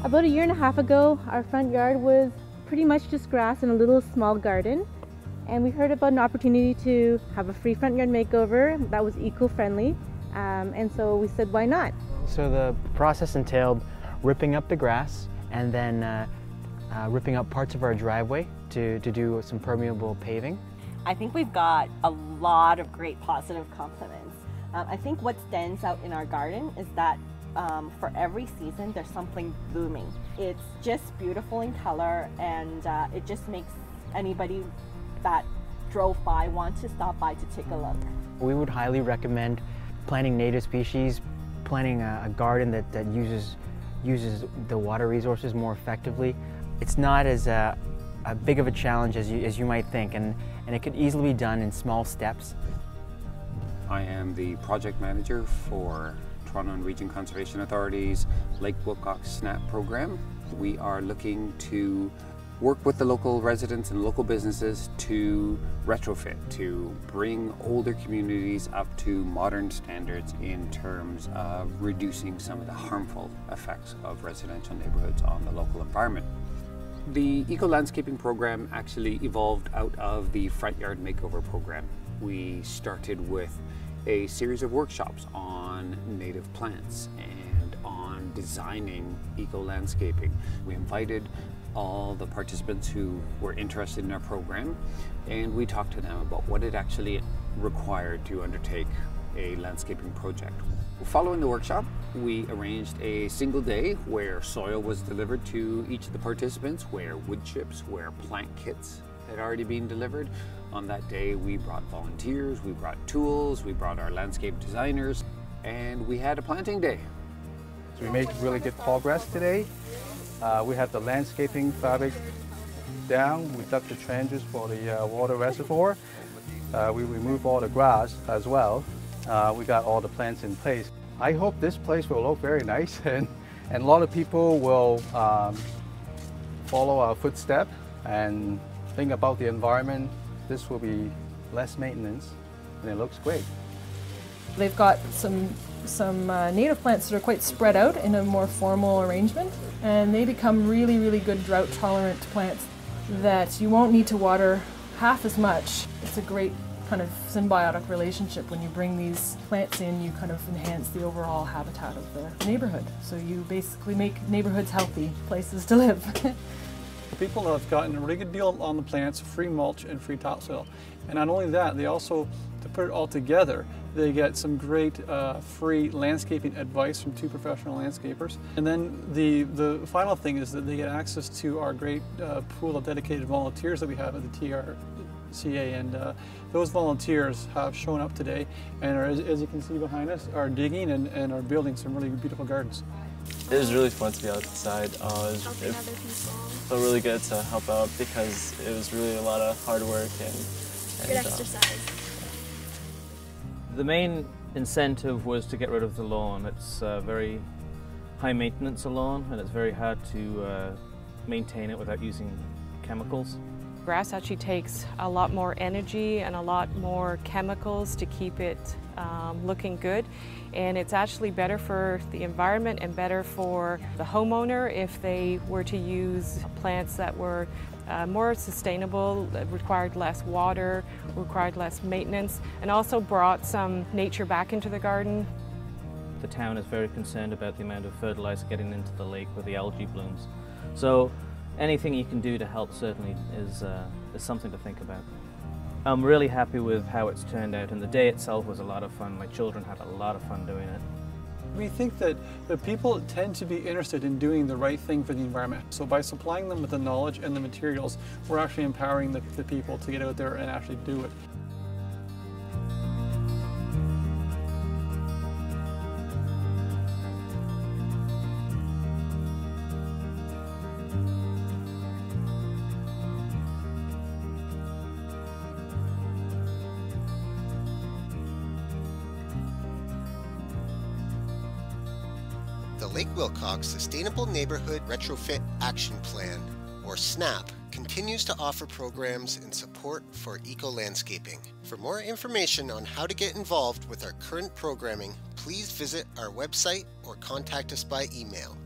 About a year and a half ago, our front yard was pretty much just grass and a little small garden. And we heard about an opportunity to have a free front yard makeover that was eco-friendly. And so we said, why not? So the process entailed ripping up the grass and then ripping up parts of our driveway to do some permeable paving. I think we've got a lot of great positive compliments. I think what stands out in our garden is that for every season there's something blooming. It's just beautiful in color, and it just makes anybody that drove by want to stop by to take a look. We would highly recommend planting native species, planting a garden that uses the water resources more effectively. It's not as big of a challenge as you might think, and it could easily be done in small steps. I am the project manager for Toronto and Region Conservation Authority's Lake Wilcox SNAP program. We are looking to work with the local residents and local businesses to retrofit, to bring older communities up to modern standards in terms of reducing some of the harmful effects of residential neighborhoods on the local environment. The eco-landscaping program actually evolved out of the front yard makeover program. We started with a series of workshops on native plants and on designing eco-landscaping. We invited all the participants who were interested in our program, and we talked to them about what it actually required to undertake a landscaping project. Following the workshop, we arranged a single day where soil was delivered to each of the participants, where wood chips, where plant kits had already been delivered. On that day, we brought volunteers, we brought tools, we brought our landscape designers, and we had a planting day. So we made really good progress today. We have the landscaping fabric down. We dug the trenches for the water reservoir. We removed all the grass as well. We got all the plants in place. I hope this place will look very nice, and a lot of people will follow our footstep and think about the environment. This will be less maintenance, and it looks great. They've got some native plants that are quite spread out in a more formal arrangement, and they become really, really good drought-tolerant plants that you won't need to water half as much. It's a great kind of symbiotic relationship. When you bring these plants in, you kind of enhance the overall habitat of the neighborhood. So you basically make neighborhoods healthy places to live. The people have gotten a really good deal on the plants, free mulch and free topsoil. And not only that, they also, to put it all together, they get some great free landscaping advice from 2 professional landscapers. And then the final thing is that they get access to our great pool of dedicated volunteers that we have at the TRCA. And those volunteers have shown up today and are, as you can see behind us, are digging and are building some really beautiful gardens. It was really fun to be outside. It felt really good to help out because it was really a lot of hard work and good exercise. The main incentive was to get rid of the lawn. It's very high maintenance lawn, and it's very hard to maintain it without using chemicals. Grass actually takes a lot more energy and a lot more chemicals to keep it looking good, and it's actually better for the environment and better for the homeowner if they were to use plants that were more sustainable, required less water, required less maintenance, and also brought some nature back into the garden. The town is very concerned about the amount of fertilizer getting into the lake where the algae blooms. So anything you can do to help certainly is something to think about. I'm really happy with how it's turned out, and the day itself was a lot of fun. My children had a lot of fun doing it. We think that the people tend to be interested in doing the right thing for the environment. So by supplying them with the knowledge and the materials, we're actually empowering the people to get out there and actually do it. The Lake Wilcox Sustainable Neighborhood Retrofit Action Plan, or SNAP, continues to offer programs in support for eco-landscaping. For more information on how to get involved with our current programming, please visit our website or contact us by email.